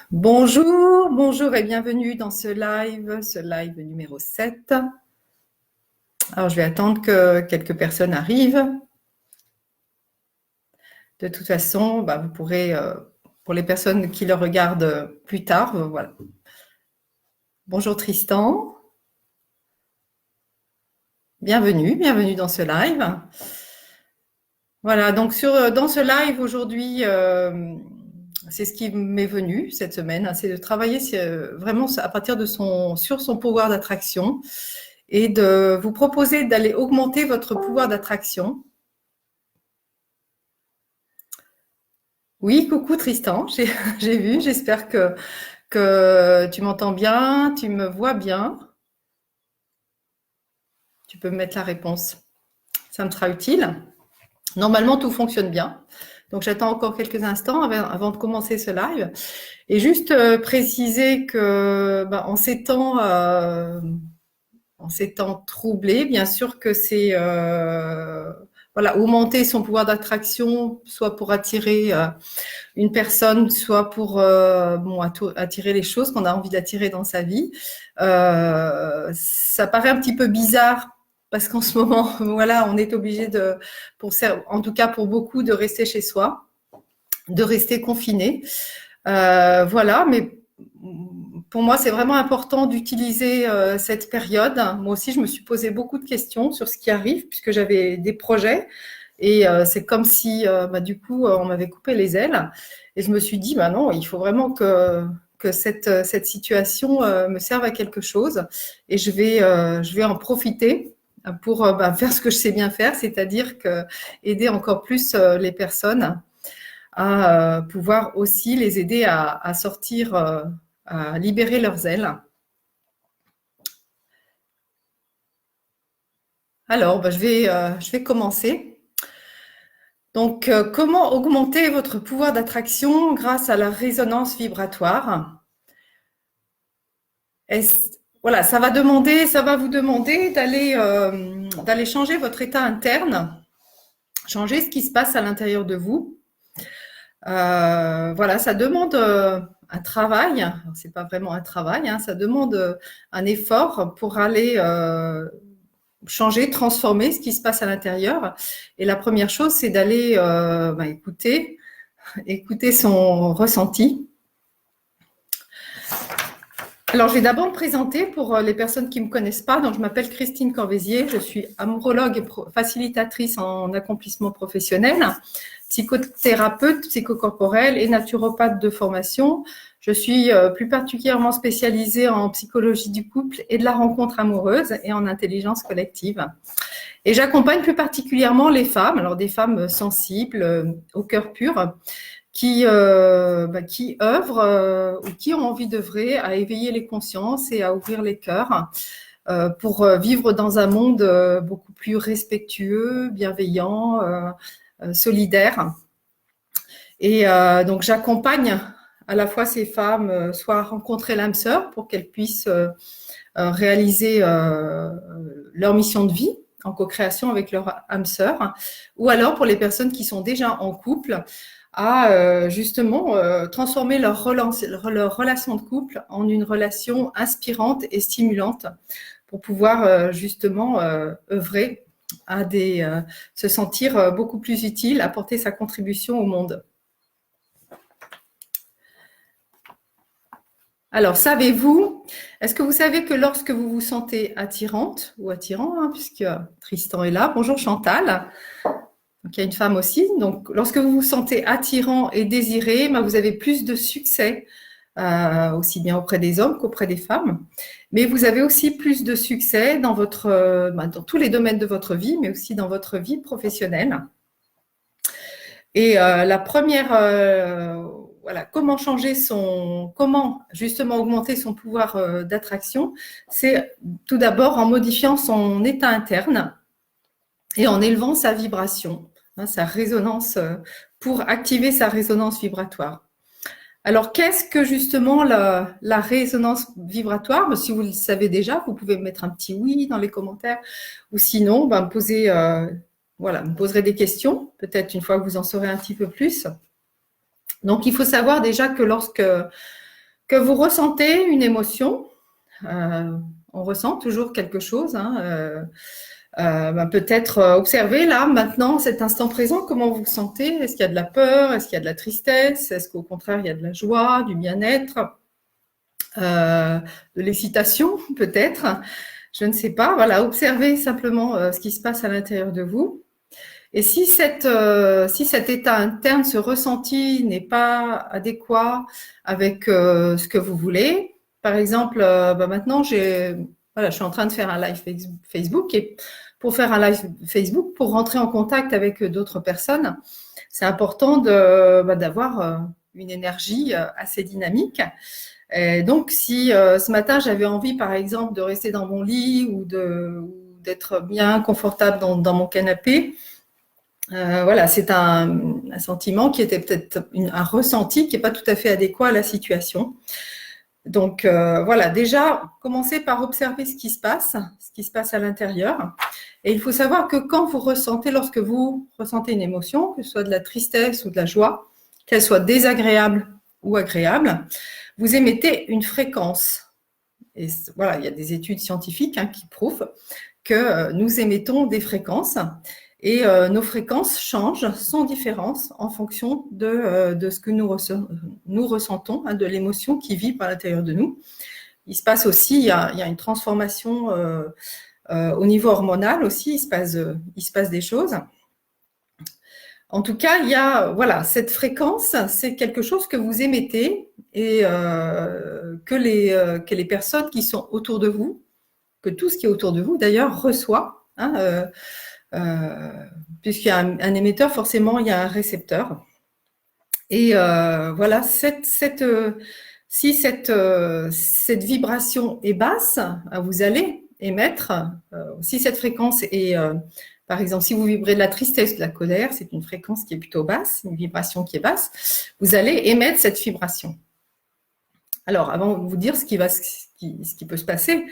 Bonjour, bonjour et bienvenue dans ce live numéro 7. Alors, je vais attendre que quelques personnes arrivent. De toute façon, vous pourrez, pour les personnes qui le regardent plus tard, voilà. Bonjour Tristan. Bienvenue dans ce live. Voilà, donc dans ce live aujourd'hui, c'est ce qui m'est venu cette semaine, hein, c'est de travailler vraiment à partir de sur son pouvoir d'attraction et de vous proposer d'aller augmenter votre pouvoir d'attraction. Oui, coucou Tristan, j'ai vu, j'espère que tu m'entends bien, tu me vois bien. Tu peux me mettre la réponse, ça me sera utile. Normalement, tout fonctionne bien. Donc, j'attends encore quelques instants avant de commencer ce live. Et juste préciser que en ces temps troublés, bien sûr que c'est augmenter son pouvoir d'attraction, soit pour attirer une personne, soit pour attirer les choses qu'on a envie d'attirer dans sa vie. Ça paraît un petit peu bizarre parce qu'en ce moment, voilà, on est obligé en tout cas pour beaucoup, de rester chez soi, de rester confiné. Voilà, mais pour moi, c'est vraiment important d'utiliser cette période. Moi aussi, je me suis posé beaucoup de questions sur ce qui arrive puisque j'avais des projets et c'est comme si, du coup, on m'avait coupé les ailes. Et je me suis dit, non, il faut vraiment que cette situation me serve à quelque chose et je vais en profiter pour faire ce que je sais bien faire, c'est-à-dire aider encore plus les personnes à pouvoir aussi les aider à sortir, à libérer leurs ailes. Alors, je vais commencer. Donc, comment augmenter votre pouvoir d'attraction grâce à la résonance vibratoire? Voilà, ça va vous demander d'aller changer votre état interne, changer ce qui se passe à l'intérieur de vous. Voilà, ça demande un travail. C'est pas vraiment un travail, hein, ça demande un effort pour aller changer, transformer ce qui se passe à l'intérieur. Et la première chose, c'est d'aller écouter son ressenti. Alors, je vais d'abord me présenter pour les personnes qui ne me connaissent pas. Donc, je m'appelle Christine Corvézier, je suis amourologue et facilitatrice en accomplissement professionnel, psychothérapeute psychocorporelle et naturopathe de formation. Je suis plus particulièrement spécialisée en psychologie du couple et de la rencontre amoureuse et en intelligence collective. Et j'accompagne plus particulièrement les femmes, alors des femmes sensibles, au cœur pur, qui œuvrent ou qui ont envie d'œuvrer à éveiller les consciences et à ouvrir les cœurs pour vivre dans un monde beaucoup plus respectueux, bienveillant, solidaire. Et donc, j'accompagne à la fois ces femmes soit à rencontrer l'âme sœur pour qu'elles puissent réaliser leur mission de vie en co-création avec leur âme sœur, ou alors pour les personnes qui sont déjà en couple, à justement transformer leur relation de couple en une relation inspirante et stimulante pour pouvoir justement œuvrer à se sentir beaucoup plus utile, apporter sa contribution au monde. Alors, est-ce que vous savez que lorsque vous vous sentez attirante ou attirant, hein, puisque Tristan est là, bonjour Chantal, donc il y a une femme aussi, donc lorsque vous vous sentez attirant et désiré, vous avez plus de succès, aussi bien auprès des hommes qu'auprès des femmes, mais vous avez aussi plus de succès dans dans tous les domaines de votre vie, mais aussi dans votre vie professionnelle. Et la première, comment justement augmenter son pouvoir d'attraction, c'est tout d'abord en modifiant son état interne et en élevant sa vibration, sa résonance, pour activer sa résonance vibratoire. Alors, qu'est-ce que justement la résonance vibratoire? Si vous le savez déjà, vous pouvez mettre un petit oui dans les commentaires, ou sinon, me poserez des questions, peut-être une fois que vous en saurez un petit peu plus. Donc, il faut savoir déjà que lorsque que vous ressentez une émotion, on ressent toujours quelque chose, hein, peut-être observer là, maintenant, cet instant présent, comment vous vous sentez. Est-ce qu'il y a de la peur? Est-ce qu'il y a de la tristesse? Est-ce qu'au contraire, il y a de la joie, du bien-être, de l'excitation peut-être? Je ne sais pas. Voilà, observez simplement ce qui se passe à l'intérieur de vous. Et si cet état interne, ce ressenti n'est pas adéquat avec ce que vous voulez, par exemple, maintenant, voilà, je suis en train de faire un live Facebook et pour faire un live Facebook, pour rentrer en contact avec d'autres personnes, c'est important d'avoir une énergie assez dynamique. Et donc, si ce matin, j'avais envie, par exemple, de rester dans mon lit ou d'être bien confortable dans mon canapé, voilà, c'est un sentiment qui était peut-être un ressenti qui n'est pas tout à fait adéquat à la situation. Donc voilà, déjà, commencez par observer ce qui se passe à l'intérieur. Et il faut savoir que quand vous ressentez, lorsque vous ressentez une émotion, que ce soit de la tristesse ou de la joie, qu'elle soit désagréable ou agréable, vous émettez une fréquence. Et voilà, il y a des études scientifiques qui prouvent que nous émettons des fréquences. Et nos fréquences changent sans différence en fonction de ce que nous ressentons, de l'émotion qui vit par l'intérieur de nous. Il se passe aussi, il y a une transformation au niveau hormonal aussi, il se passe des choses. En tout cas, il y a, voilà, cette fréquence, c'est quelque chose que vous émettez et que les personnes qui sont autour de vous, que tout ce qui est autour de vous d'ailleurs reçoit, puisqu'il y a un émetteur, forcément, il y a un récepteur. Et voilà, si cette vibration est basse, vous allez émettre, si cette fréquence est, par exemple, si vous vibrez de la tristesse, de la colère, c'est une fréquence qui est plutôt basse, une vibration qui est basse, vous allez émettre cette vibration. Alors, avant de vous dire ce qui peut se passer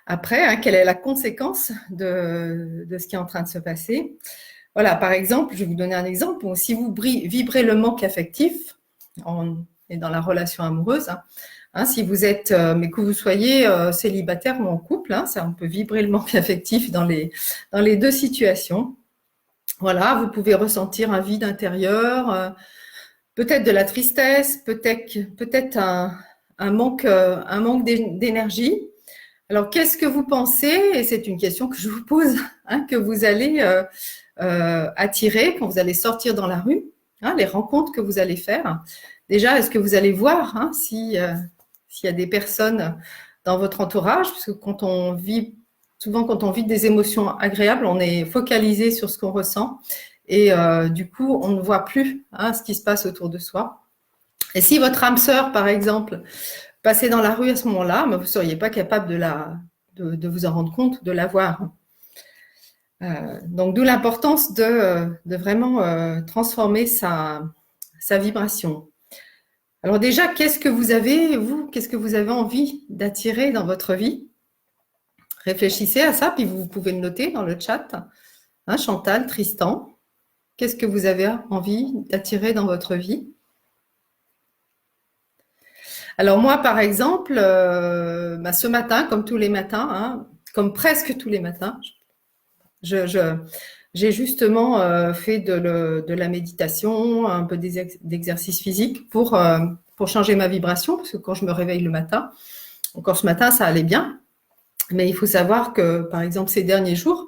après, quelle est la conséquence de ce qui est en train de se passer. Voilà, par exemple, je vais vous donner un exemple. Si vous vibrez le manque affectif, on est dans la relation amoureuse, si vous êtes, mais que vous soyez célibataire ou en couple, on peut vibrer le manque affectif dans les deux situations. Voilà, vous pouvez ressentir un vide intérieur, peut-être de la tristesse, peut-être un manque d'énergie. Alors, qu'est-ce que vous pensez, et c'est une question que je vous pose, que vous allez attirer quand vous allez sortir dans la rue, les rencontres que vous allez faire. Déjà, est-ce que vous allez voir s'il y a des personnes dans votre entourage, parce que souvent quand on vit des émotions agréables, on est focalisé sur ce qu'on ressent et du coup, on ne voit plus ce qui se passe autour de soi. Et si votre âme sœur, par exemple, passait dans la rue à ce moment-là, vous ne seriez pas capable de vous en rendre compte, de la voir. Donc, d'où l'importance de vraiment transformer sa vibration. Alors déjà, qu'est-ce que vous avez envie d'attirer dans votre vie? Réfléchissez à ça, puis vous pouvez le noter dans le chat. Chantal, Tristan, qu'est-ce que vous avez envie d'attirer dans votre vie? Alors moi, par exemple, ce matin, comme tous les matins, comme presque tous les matins, j'ai justement fait de la méditation, un peu d'exercice physique pour changer ma vibration, parce que quand je me réveille le matin, encore ce matin, ça allait bien. Mais il faut savoir que, par exemple, ces derniers jours,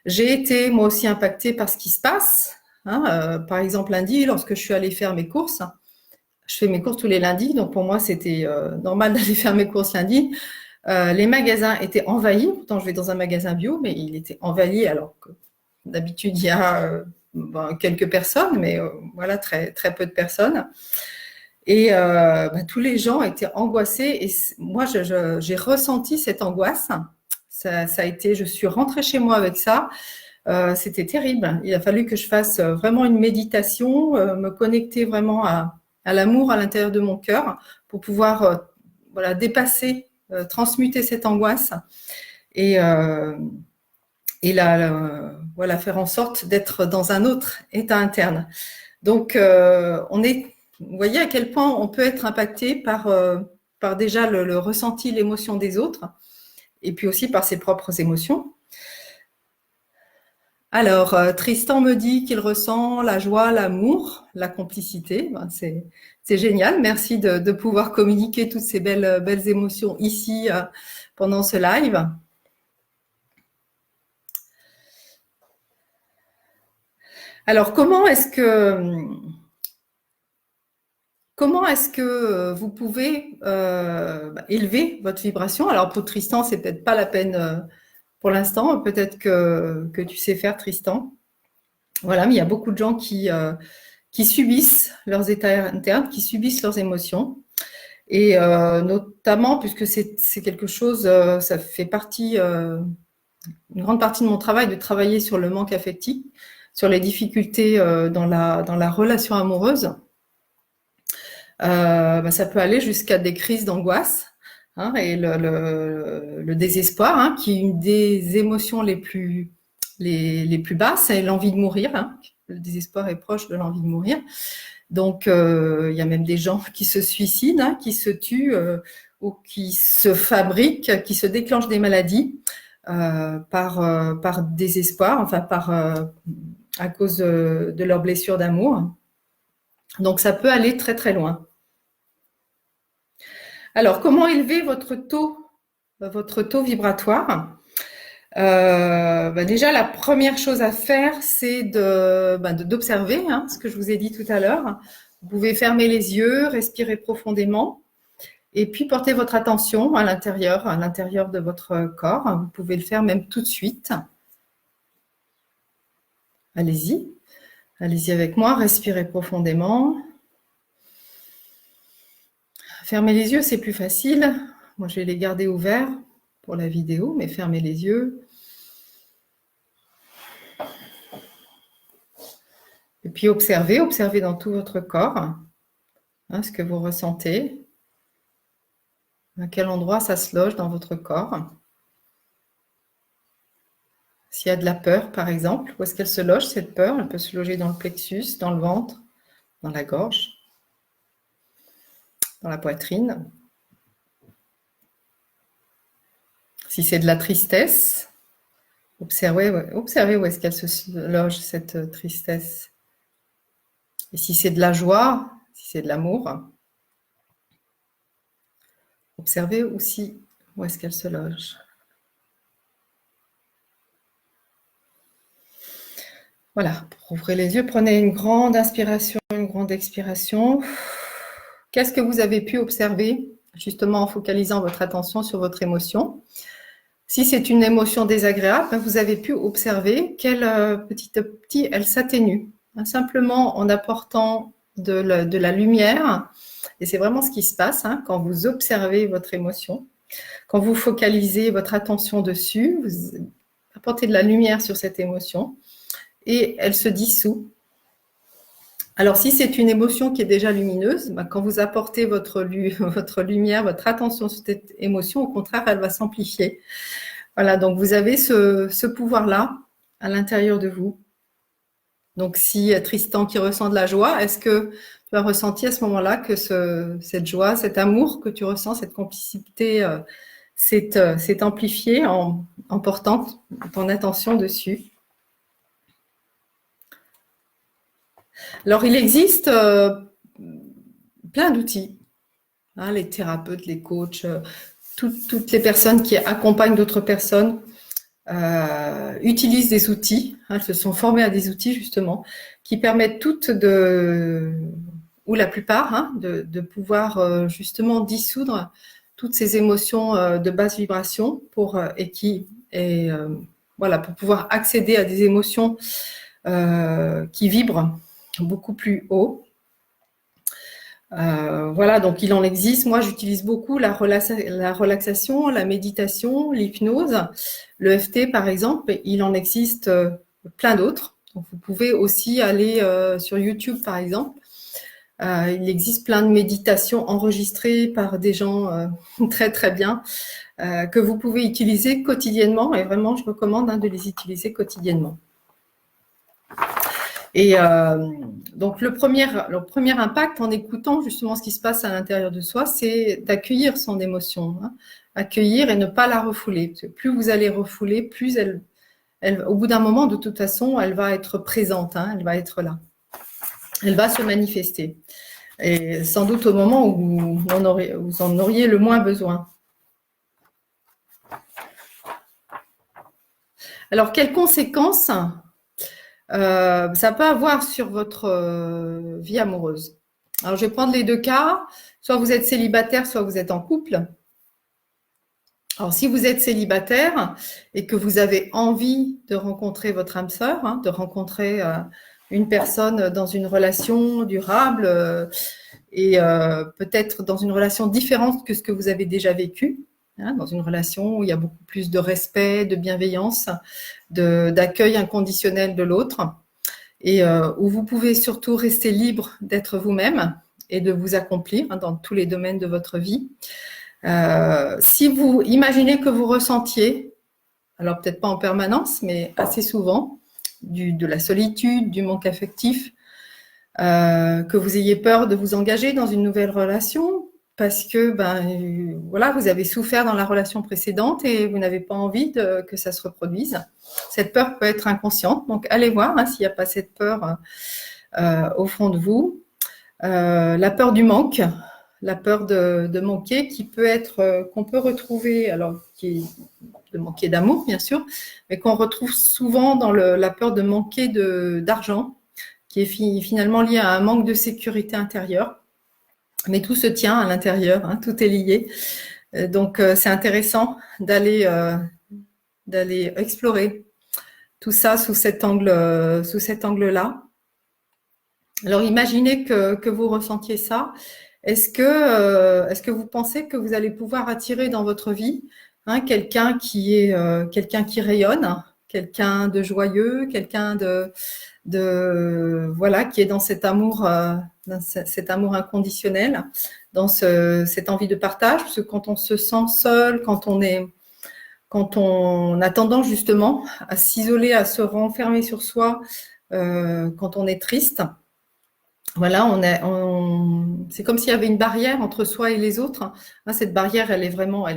j'ai été moi aussi impactée par ce qui se passe. Par exemple, lundi, lorsque je suis allée faire mes courses, je fais mes courses tous les lundis, donc pour moi, c'était normal d'aller faire mes courses lundi. Les magasins étaient envahis. Pourtant, je vais dans un magasin bio, mais il était envahi alors que d'habitude, il y a quelques personnes, mais voilà, très, très peu de personnes. Et tous les gens étaient angoissés. Et moi, j'ai ressenti cette angoisse. Ça a été, je suis rentrée chez moi avec ça. C'était terrible. Il a fallu que je fasse vraiment une méditation, me connecter vraiment à l'amour à l'intérieur de mon cœur pour pouvoir dépasser, transmuter cette angoisse et faire en sorte d'être dans un autre état interne. Donc, on est vous voyez à quel point on peut être impacté par déjà le ressenti, l'émotion des autres, et puis aussi par ses propres émotions. Alors, Tristan me dit qu'il ressent la joie, l'amour, la complicité. Ben, c'est génial. Merci de pouvoir communiquer toutes ces belles émotions ici pendant ce live. Alors, comment est-ce que vous pouvez élever votre vibration? Alors, pour Tristan, c'est peut-être pas la peine pour l'instant. Peut-être que tu sais faire, Tristan. Voilà, mais il y a beaucoup de gens qui subissent leurs états internes, qui subissent leurs émotions. Et notamment, puisque c'est quelque chose, ça fait partie, une grande partie de mon travail, de travailler sur le manque affectif, sur les difficultés dans la relation amoureuse. Ça peut aller jusqu'à des crises d'angoisse et le désespoir, qui est une des émotions les plus basses, c'est l'envie de mourir. Le désespoir est proche de l'envie de mourir. Donc, il y a même des gens qui se suicident, qui se tuent ou qui se fabriquent, qui se déclenchent des maladies par désespoir, enfin à cause de leurs blessures d'amour. Donc, ça peut aller très, très loin. Alors, comment élever votre taux vibratoire? Déjà, la première chose à faire, c'est d'observer ce que je vous ai dit tout à l'heure. Vous pouvez fermer les yeux, respirer profondément et puis porter votre attention à l'intérieur de votre corps. Vous pouvez le faire même tout de suite. Allez-y avec moi, respirez profondément. Fermer les yeux, c'est plus facile. Moi, je vais les garder ouverts pour la vidéo, mais fermez les yeux. Et puis observez dans tout votre corps ce que vous ressentez. À quel endroit ça se loge dans votre corps? S'il y a de la peur, par exemple, où est-ce qu'elle se loge, cette peur? Elle peut se loger dans le plexus, dans le ventre, dans la gorge, dans la poitrine. Si c'est de la tristesse, observez où est-ce qu'elle se loge, cette tristesse. Et si c'est de la joie, si c'est de l'amour, observez aussi où est-ce qu'elle se loge. Voilà, pour ouvrir les yeux, prenez une grande inspiration, une grande expiration. Qu'est-ce que vous avez pu observer, justement en focalisant votre attention sur votre émotion? Si c'est une émotion désagréable, vous avez pu observer qu'elle, petit à petit, elle s'atténue. Simplement en apportant de la lumière. Et c'est vraiment ce qui se passe quand vous observez votre émotion. Quand vous focalisez votre attention dessus, vous apportez de la lumière sur cette émotion. Et elle se dissout. Alors, si c'est une émotion qui est déjà lumineuse, quand vous apportez votre lumière, votre attention sur cette émotion, au contraire, elle va s'amplifier. Voilà, donc vous avez ce pouvoir-là à l'intérieur de vous. Donc, si Tristan qui ressent de la joie, est-ce que tu as ressenti à ce moment-là que cette joie, cet amour que tu ressens, cette complicité s'est amplifiée en portant ton attention dessus? Alors, il existe plein d'outils. Les thérapeutes, les coachs, toutes les personnes qui accompagnent d'autres personnes utilisent des outils. Elles se sont formées à des outils, justement, qui permettent ou la plupart, de pouvoir justement dissoudre toutes ces émotions de basse vibration pour pouvoir accéder à des émotions qui vibrent beaucoup plus haut. Voilà, donc il en existe. Moi, j'utilise beaucoup la relaxation, la méditation, l'hypnose, le l'EFT par exemple. Il en existe plein d'autres. Donc, vous pouvez aussi aller sur YouTube par exemple. Il existe plein de méditations enregistrées par des gens très très bien que vous pouvez utiliser quotidiennement. Et vraiment, je recommande de les utiliser quotidiennement. Et donc, le premier impact en écoutant justement ce qui se passe à l'intérieur de soi, c'est d'accueillir son émotion, hein. Accueillir et ne pas la refouler. Parce que plus vous allez refouler, plus au bout d'un moment, de toute façon, elle va être présente, hein, elle va être là. Elle va se manifester. Et sans doute au moment où vous en auriez le moins besoin. Alors, quelles conséquences ça peut avoir sur votre vie amoureuse? Alors, je vais prendre les deux cas. Soit vous êtes célibataire, soit vous êtes en couple. Alors, si vous êtes célibataire et que vous avez envie de rencontrer votre âme sœur, hein, de rencontrer une personne dans une relation durable et peut-être dans une relation différente que ce que vous avez déjà vécu, hein, dans une relation où il y a beaucoup plus de respect, de bienveillance, d'accueil inconditionnel de l'autre, et où vous pouvez surtout rester libre d'être vous-même et de vous accomplir, hein, dans tous les domaines de votre vie. Si vous imaginez que vous ressentiez, alors peut-être pas en permanence, mais assez souvent, de la solitude, du manque affectif, que vous ayez peur de vous engager dans une nouvelle relation parce que voilà, vous avez souffert dans la relation précédente et vous n'avez pas envie que ça se reproduise. Cette peur peut être inconsciente, donc allez voir, hein, s'il n'y a pas cette peur au fond de vous. La peur du manque, la peur de manquer, qu'on peut retrouver, alors de manquer d'amour bien sûr, mais qu'on retrouve souvent dans la peur de manquer d'argent, qui est finalement lié à un manque de sécurité intérieure. Mais tout se tient à l'intérieur, hein, tout est lié. Donc c'est intéressant d'aller explorer tout ça sous cet angle-là. Alors imaginez que vous ressentiez ça. Est-ce que vous pensez que vous allez pouvoir attirer dans votre vie, hein, quelqu'un qui rayonne, quelqu'un de joyeux, quelqu'un voilà, qui est dans cet amour inconditionnel, dans cette envie de partage, parce que quand on se sent seul, quand on a tendance justement à s'isoler, à se renfermer sur soi, quand on est triste, voilà, c'est comme s'il y avait une barrière entre soi et les autres. Cette barrière, elle est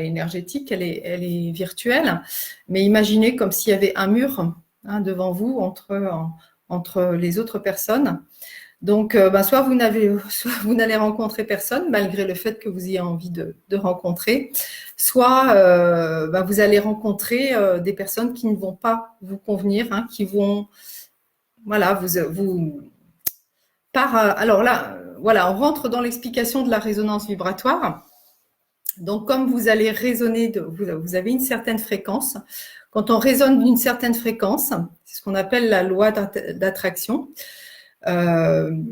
énergétique, elle est virtuelle. Mais imaginez comme s'il y avait un mur, hein, devant vous entre les autres personnes. Donc, soit vous n'allez rencontrer personne malgré le fait que vous ayez envie de rencontrer, soit vous allez rencontrer des personnes qui ne vont pas vous convenir, hein, qui vont, voilà, alors là, voilà, on rentre dans l'explication de la résonance vibratoire. Donc, comme vous allez résonner, vous avez une certaine fréquence. Quand on résonne d'une certaine fréquence, c'est ce qu'on appelle la loi d'attraction. On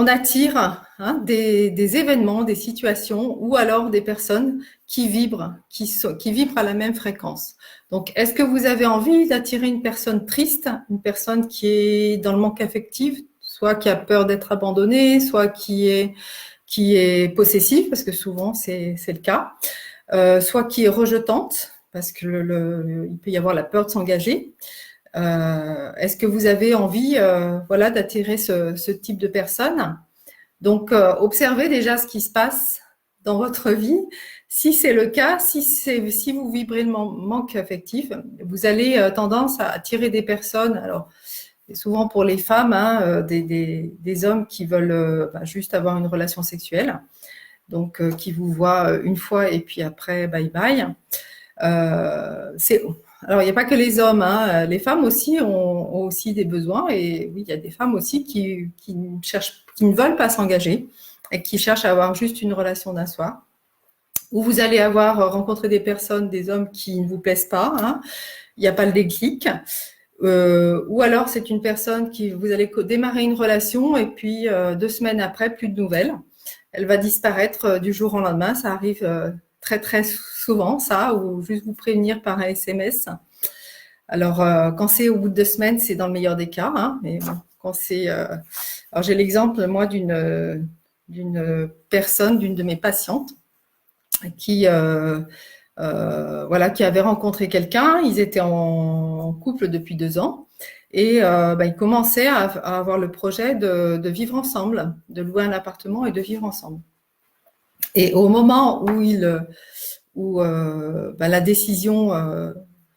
attire, hein, des événements, des situations ou alors des personnes qui vibrent à la même fréquence. Donc, est-ce que vous avez envie d'attirer une personne triste, une personne qui est dans le manque affectif, soit qui a peur d'être abandonnée, soit qui est possessive, parce que souvent c'est le cas, soit qui est rejetante, parce que il peut y avoir la peur de s'engager. Est-ce que vous avez envie, voilà, d'attirer ce type de personnes? Donc, observez déjà ce qui se passe dans votre vie. Si c'est le cas, si vous vibrez le manque affectif, vous allez tendance à attirer des personnes. Alors, c'est souvent pour les femmes, hein, des hommes qui veulent juste avoir une relation sexuelle, donc qui vous voient une fois et puis après, bye bye. Alors, il n'y a pas que les hommes, hein. Les femmes aussi ont aussi des besoins. Et oui, il y a des femmes aussi qui ne veulent pas s'engager et qui cherchent à avoir juste une relation d'un soir. Où vous allez rencontrer des personnes, des hommes qui ne vous plaisent pas, hein. Il n'y a pas le déclic. Ou alors, c'est une personne vous allez démarrer une relation et puis 2 semaines après, plus de nouvelles. Elle va disparaître du jour au lendemain. Ça arrive très, très souvent, ça, ou juste vous prévenir par un SMS. Alors, quand c'est au bout de 2 semaines, c'est dans le meilleur des cas, hein, mais bon, quand c'est... Alors, j'ai l'exemple, moi, d'une personne, d'une de mes patientes, qui avait rencontré quelqu'un. Ils étaient en couple depuis 2 ans. Et ils commençaient à avoir le projet de vivre ensemble, de louer un appartement et de vivre ensemble. Et au moment où la décision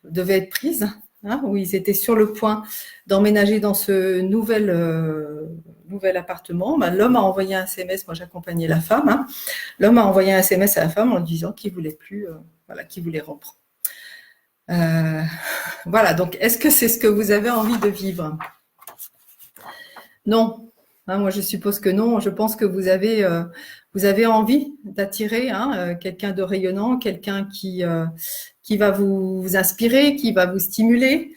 devait être prise, hein, où ils étaient sur le point d'emménager dans ce nouvel appartement, l'homme a envoyé un SMS, moi j'accompagnais la femme, hein, l'homme a envoyé un SMS à la femme en lui disant qu'il voulait plus, qu'il voulait rompre. Voilà, donc est-ce que c'est ce que vous avez envie de vivre? Non. Hein, moi, je suppose que non. Je pense que vous avez envie d'attirer quelqu'un de rayonnant, quelqu'un qui va vous inspirer, qui va vous stimuler,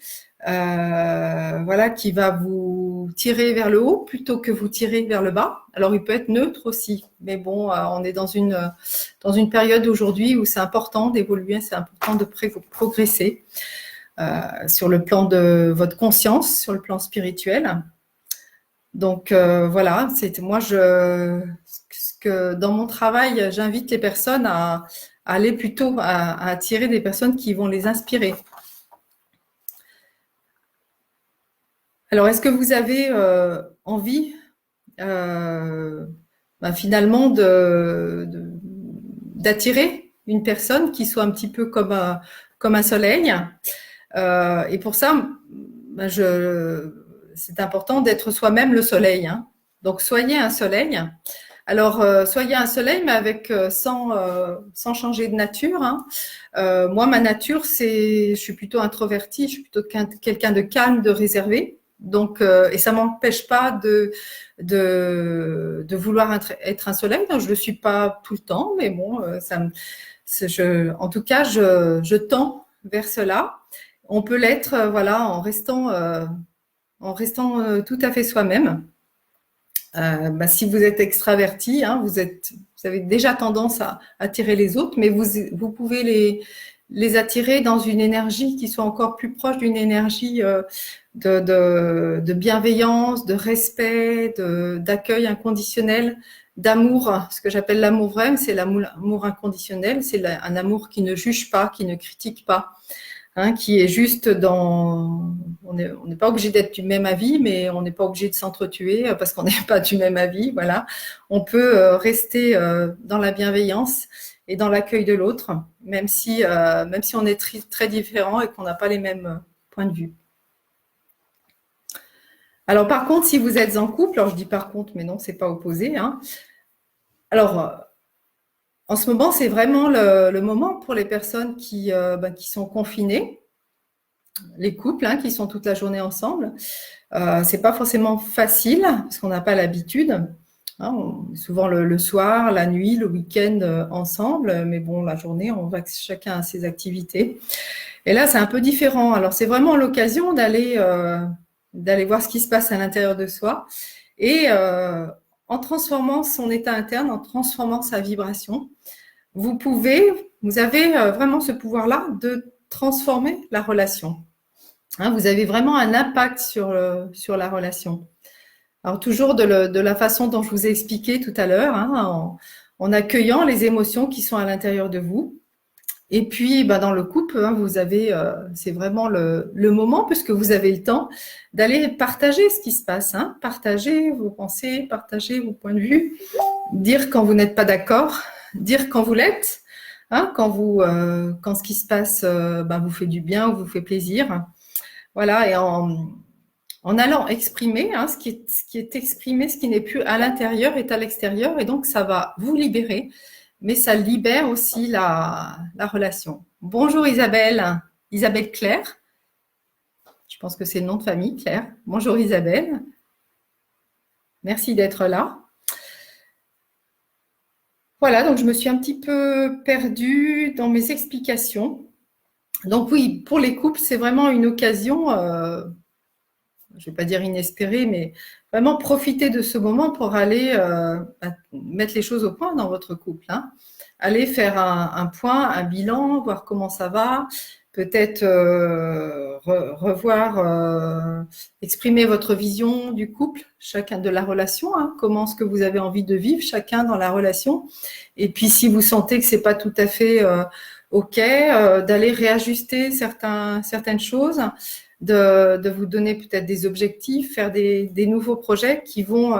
qui va vous tirer vers le haut plutôt que vous tirer vers le bas. Alors, il peut être neutre aussi, mais bon, on est dans une période aujourd'hui où c'est important d'évoluer, c'est important de progresser sur le plan de votre conscience, sur le plan spirituel. Donc voilà, c'est moi dans mon travail, j'invite les personnes à aller plutôt à attirer des personnes qui vont les inspirer. Alors, est-ce que vous avez envie finalement d'attirer une personne qui soit un petit peu comme un soleil? Et pour ça, c'est important d'être soi-même le soleil. Hein. Donc, soyez un soleil. Alors, soyez un soleil, mais avec sans changer de nature. Hein. Moi, ma nature, je suis plutôt introvertie, je suis plutôt quelqu'un de calme, de réservé. Donc, et ça m'empêche pas de vouloir être un soleil. Donc, je le suis pas tout le temps, mais bon, en tout cas, je tends vers cela. On peut l'être, en restant tout à fait soi-même. Si vous êtes extraverti, hein, vous avez déjà tendance à attirer les autres, mais vous pouvez les attirer dans une énergie qui soit encore plus proche d'une énergie de bienveillance, de respect, d'accueil inconditionnel, d'amour. Ce que j'appelle l'amour vrai, c'est l'amour inconditionnel, c'est un amour qui ne juge pas, qui ne critique pas. Hein, qui est juste on n'est pas obligé d'être du même avis, mais on n'est pas obligé de s'entretuer parce qu'on n'est pas du même avis. Voilà, on peut rester dans la bienveillance et dans l'accueil de l'autre, même si on est très différents et qu'on n'a pas les mêmes points de vue. Alors par contre, si vous êtes en couple, alors je dis par contre, mais non, c'est pas opposé. Hein. Alors en ce moment, c'est vraiment le moment pour les personnes qui sont confinées, les couples qui sont toute la journée ensemble. C'est pas forcément facile parce qu'on n'a pas l'habitude. Hein, souvent le soir, la nuit, le week-end ensemble, mais bon, la journée, on va chacun à ses activités. Et là, c'est un peu différent. Alors, c'est vraiment l'occasion d'aller voir ce qui se passe à l'intérieur de soi et en transformant son état interne, en transformant sa vibration, vous avez vraiment ce pouvoir-là de transformer la relation. Hein, vous avez vraiment un impact sur la relation. Alors, toujours de la façon dont je vous ai expliqué tout à l'heure, hein, en accueillant les émotions qui sont à l'intérieur de vous. Et puis, dans le couple, hein, vous avez, c'est vraiment le moment, puisque vous avez le temps d'aller partager ce qui se passe, hein, partager vos pensées, partager vos points de vue, dire quand vous n'êtes pas d'accord, dire quand vous l'êtes, hein, quand ce qui se passe vous fait du bien ou vous fait plaisir. Voilà, et en allant exprimer, hein, ce qui est exprimé, ce qui n'est plus à l'intérieur est à l'extérieur, et donc ça va vous libérer. Mais ça libère aussi la relation. Bonjour Isabelle, Isabelle Claire. Je pense que c'est le nom de famille, Claire. Bonjour Isabelle. Merci d'être là. Voilà, donc je me suis un petit peu perdue dans mes explications. Donc oui, pour les couples, c'est vraiment une occasion, je ne vais pas dire inespérée, mais vraiment profiter de ce moment pour aller mettre les choses au point dans votre couple. Hein. Allez faire un point, un bilan, voir comment ça va, peut-être revoir, exprimer votre vision du couple, chacun de la relation, hein, comment est-ce que vous avez envie de vivre chacun dans la relation. Et puis si vous sentez que c'est pas tout à fait OK, d'aller réajuster certaines choses. de vous donner peut-être des objectifs, faire des nouveaux projets qui vont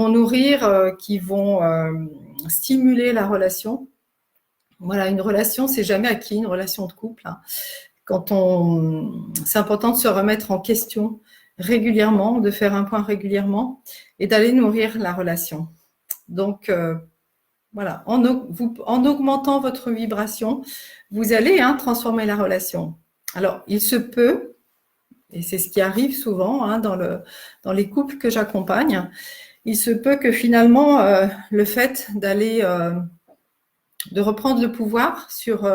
nourrir, qui vont stimuler la relation. Voilà, une relation, c'est jamais acquis, une relation de couple. Hein. C'est important de se remettre en question régulièrement, de faire un point régulièrement et d'aller nourrir la relation. Donc, voilà, en augmentant votre vibration, vous allez transformer la relation. Alors, il se peut, et c'est ce qui arrive souvent dans les couples que j'accompagne, il se peut que finalement, le fait de reprendre le pouvoir sur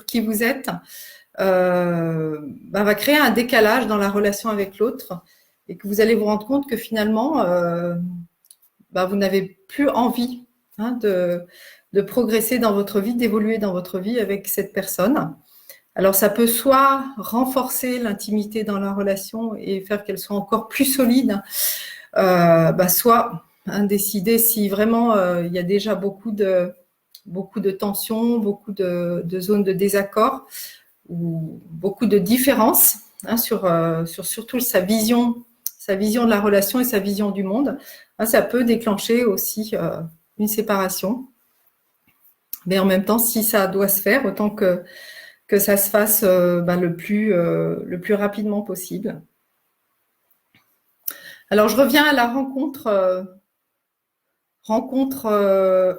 qui vous êtes, va créer un décalage dans la relation avec l'autre et que vous allez vous rendre compte que finalement, vous n'avez plus envie de progresser dans votre vie, d'évoluer dans votre vie avec cette personne. Alors, ça peut soit renforcer l'intimité dans la relation et faire qu'elle soit encore plus solide, soit décider si vraiment il y a déjà beaucoup de tensions, beaucoup de zones de désaccord ou beaucoup de différences sur surtout sa vision de la relation et sa vision du monde. Ça peut déclencher aussi une séparation. Mais en même temps, si ça doit se faire, autant que ça se fasse le plus rapidement possible. Alors, je reviens à la rencontre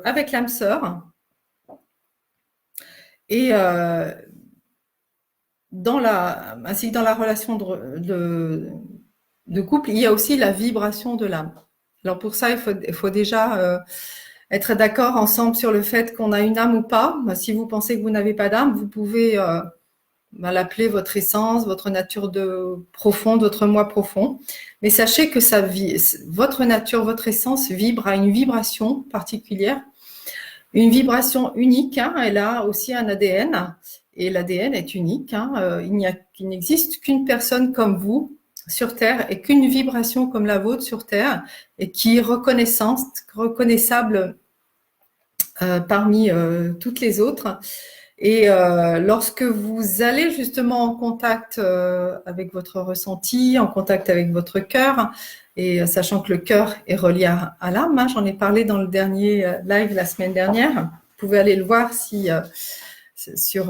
avec l'âme sœur. Et ainsi que dans la relation de couple, il y a aussi la vibration de l'âme. Alors pour ça, il faut déjà être d'accord ensemble sur le fait qu'on a une âme ou pas. Si vous pensez que vous n'avez pas d'âme, vous pouvez l'appeler votre essence, votre nature profonde, votre moi profond. Mais sachez que votre nature, votre essence vibre à une vibration particulière, une vibration unique. Elle a aussi un ADN et l'ADN est unique. Il n'existe qu'une personne comme vous sur Terre et qu'une vibration comme la vôtre sur Terre et qui est reconnaissable parmi toutes les autres. Et lorsque vous allez justement en contact avec votre ressenti, en contact avec votre cœur, et sachant que le cœur est relié à l'âme, j'en ai parlé dans le dernier live la semaine dernière, vous pouvez aller le voir sur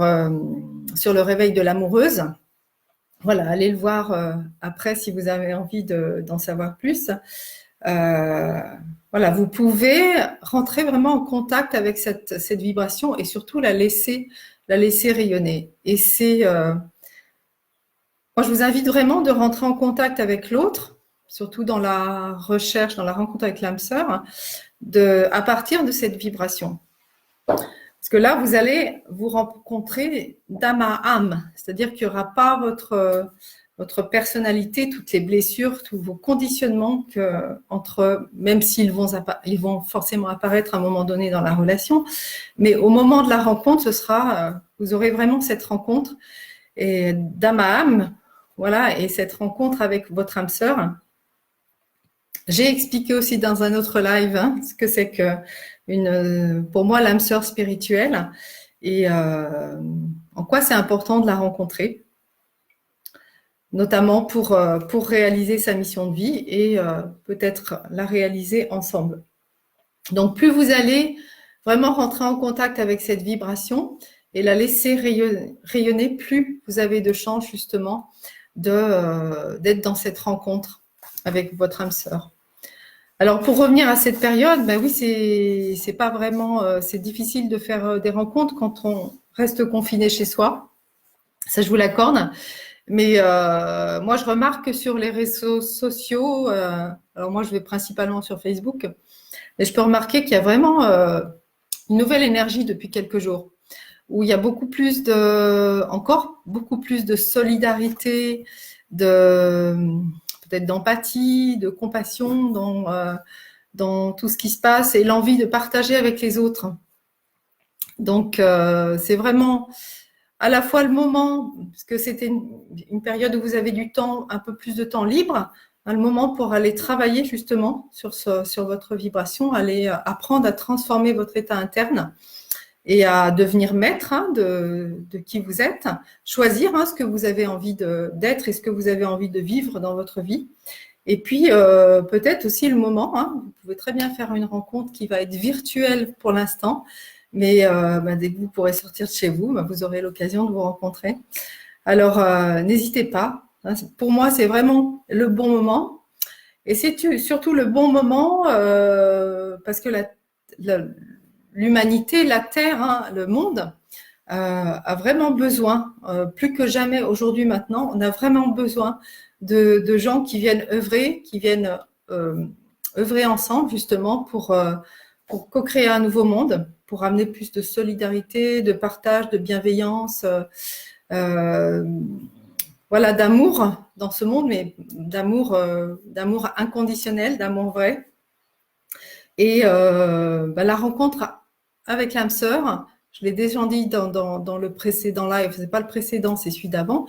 le réveil de l'amoureuse. Voilà, allez le voir après si vous avez envie d'en savoir plus. Voilà, vous pouvez rentrer vraiment en contact avec cette vibration et surtout la laisser rayonner. Et moi je vous invite vraiment de rentrer en contact avec l'autre, surtout dans la recherche, dans la rencontre avec l'âme sœur, à partir de cette vibration. Parce que là, vous allez vous rencontrer d'âme à âme, c'est-à-dire qu'il n'y aura pas votre personnalité, toutes les blessures, tous vos conditionnements même s'ils vont forcément apparaître à un moment donné dans la relation, mais au moment de la rencontre, vous aurez vraiment cette rencontre et d'âme à âme, voilà, et cette rencontre avec votre âme sœur. J'ai expliqué aussi dans un autre live ce que c'est que pour moi l'âme sœur spirituelle et en quoi c'est important de la rencontrer, notamment pour réaliser sa mission de vie et peut-être la réaliser ensemble. Donc plus vous allez vraiment rentrer en contact avec cette vibration et la laisser rayonner, plus vous avez de chances justement d'être dans cette rencontre avec votre âme sœur. Alors pour revenir à cette période, oui, c'est pas vraiment, c'est difficile de faire des rencontres quand on reste confiné chez soi. Ça, je vous l'accorde. Mais moi, je remarque que sur les réseaux sociaux, alors moi, je vais principalement sur Facebook, mais je peux remarquer qu'il y a vraiment une nouvelle énergie depuis quelques jours, où il y a encore beaucoup plus de solidarité, peut-être d'empathie, de compassion dans tout ce qui se passe et l'envie de partager avec les autres. Donc, c'est vraiment à la fois le moment, parce que c'était une période où vous avez du temps, un peu plus de temps libre, le moment pour aller travailler justement sur votre vibration, aller apprendre à transformer votre état interne et à devenir maître de qui vous êtes, choisir ce que vous avez envie d'être et ce que vous avez envie de vivre dans votre vie. Et puis, peut-être aussi le moment, vous pouvez très bien faire une rencontre qui va être virtuelle pour l'instant, mais dès que vous pourrez sortir de chez vous, vous aurez l'occasion de vous rencontrer. Alors, n'hésitez pas. Pour moi, c'est vraiment le bon moment. Et c'est surtout le bon moment parce que l'humanité, la Terre, le monde a vraiment besoin, plus que jamais aujourd'hui maintenant, on a vraiment besoin de gens qui viennent œuvrer, qui viennent œuvrer ensemble justement pour co-créer un nouveau monde, pour amener plus de solidarité, de partage, de bienveillance, voilà, d'amour dans ce monde, mais d'amour inconditionnel, d'amour vrai. Et la rencontre avec l'âme sœur, je l'ai déjà dit dans le précédent live, c'est pas le précédent, c'est celui d'avant.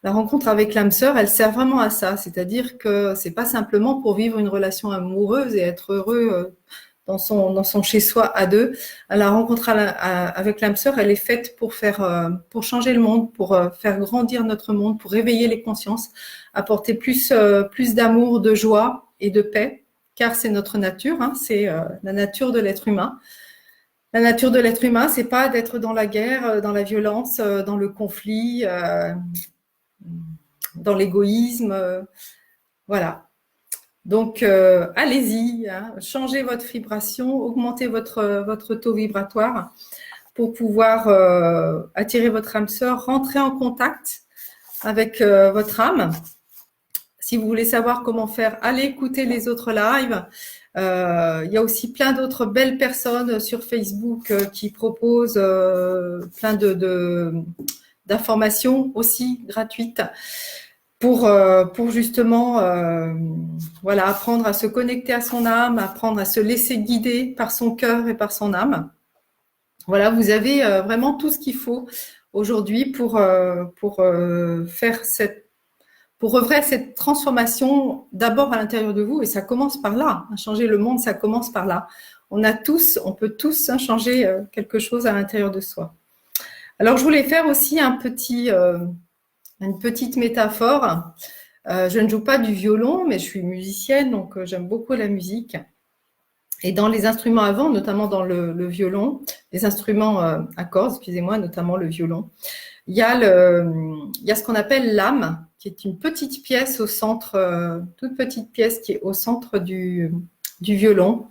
La rencontre avec l'âme sœur, elle sert vraiment à ça, c'est-à-dire que c'est pas simplement pour vivre une relation amoureuse et être heureux dans son chez-soi à deux. La rencontre avec l'âme sœur, elle est faite pour changer le monde, pour faire grandir notre monde, pour réveiller les consciences, apporter plus d'amour, de joie et de paix, car c'est notre nature, c'est la nature de l'être humain. La nature de l'être humain, c'est pas d'être dans la guerre, dans la violence, dans le conflit, dans l'égoïsme, voilà. Donc, allez-y, changez votre vibration, augmentez votre taux vibratoire pour pouvoir attirer votre âme sœur, rentrer en contact avec votre âme. Si vous voulez savoir comment faire, allez écouter les autres lives. Il y a aussi plein d'autres belles personnes sur Facebook qui proposent plein d'informations aussi gratuites pour justement apprendre à se connecter à son âme, apprendre à se laisser guider par son cœur et par son âme. Voilà, vous avez vraiment tout ce qu'il faut aujourd'hui pour œuvrer à cette transformation d'abord à l'intérieur de vous, et ça commence par là. Changer le monde, ça commence par là. On peut tous changer quelque chose à l'intérieur de soi. Alors, je voulais faire aussi une petite métaphore. Je ne joue pas du violon, mais je suis musicienne, donc j'aime beaucoup la musique. Et dans les instruments avant, notamment dans le violon, les instruments à cordes, excusez-moi, notamment le violon, il y a ce qu'on appelle l'âme, qui est une petite pièce au centre, toute petite pièce qui est au centre du violon.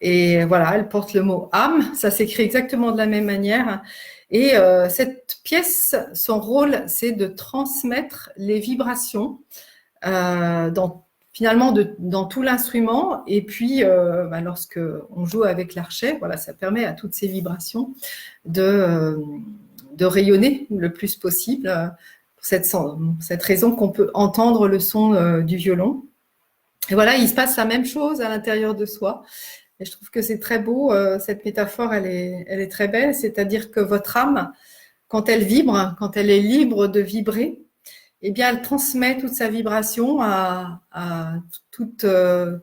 Et voilà, elle porte le mot âme, ça s'écrit exactement de la même manière. Et cette pièce, son rôle, c'est de transmettre les vibrations finalement dans tout l'instrument. Et puis, lorsque on joue avec l'archet, voilà, ça permet à toutes ces vibrations de rayonner le plus possible. Pour cette raison qu'on peut entendre le son du violon. Et voilà, il se passe la même chose à l'intérieur de soi. Et je trouve que c'est très beau, cette métaphore, elle est très belle, c'est-à-dire que votre âme, quand elle vibre, quand elle est libre de vibrer, eh bien, elle transmet toute sa vibration à tout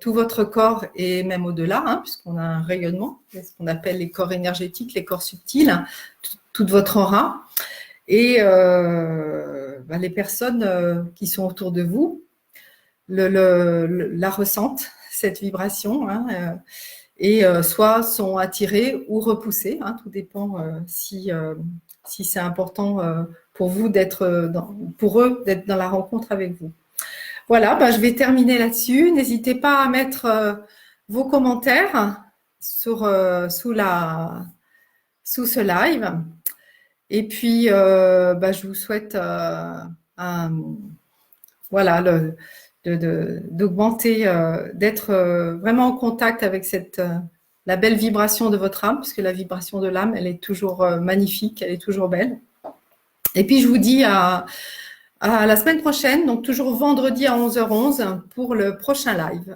votre corps et même au-delà, puisqu'on a un rayonnement, ce qu'on appelle les corps énergétiques, les corps subtils, toute votre aura. Et les personnes qui sont autour de vous la ressentent, cette vibration, et soit sont attirés ou repoussés, tout dépend si c'est important pour vous pour eux d'être dans la rencontre avec vous. Voilà, je vais terminer là-dessus. N'hésitez pas à mettre vos commentaires sous ce live. Et puis, je vous souhaite d'augmenter, d'être vraiment en contact avec la belle vibration de votre âme, parce que la vibration de l'âme, elle est toujours magnifique, elle est toujours belle. Et puis, je vous dis à la semaine prochaine, donc toujours vendredi à 11h11 pour le prochain live.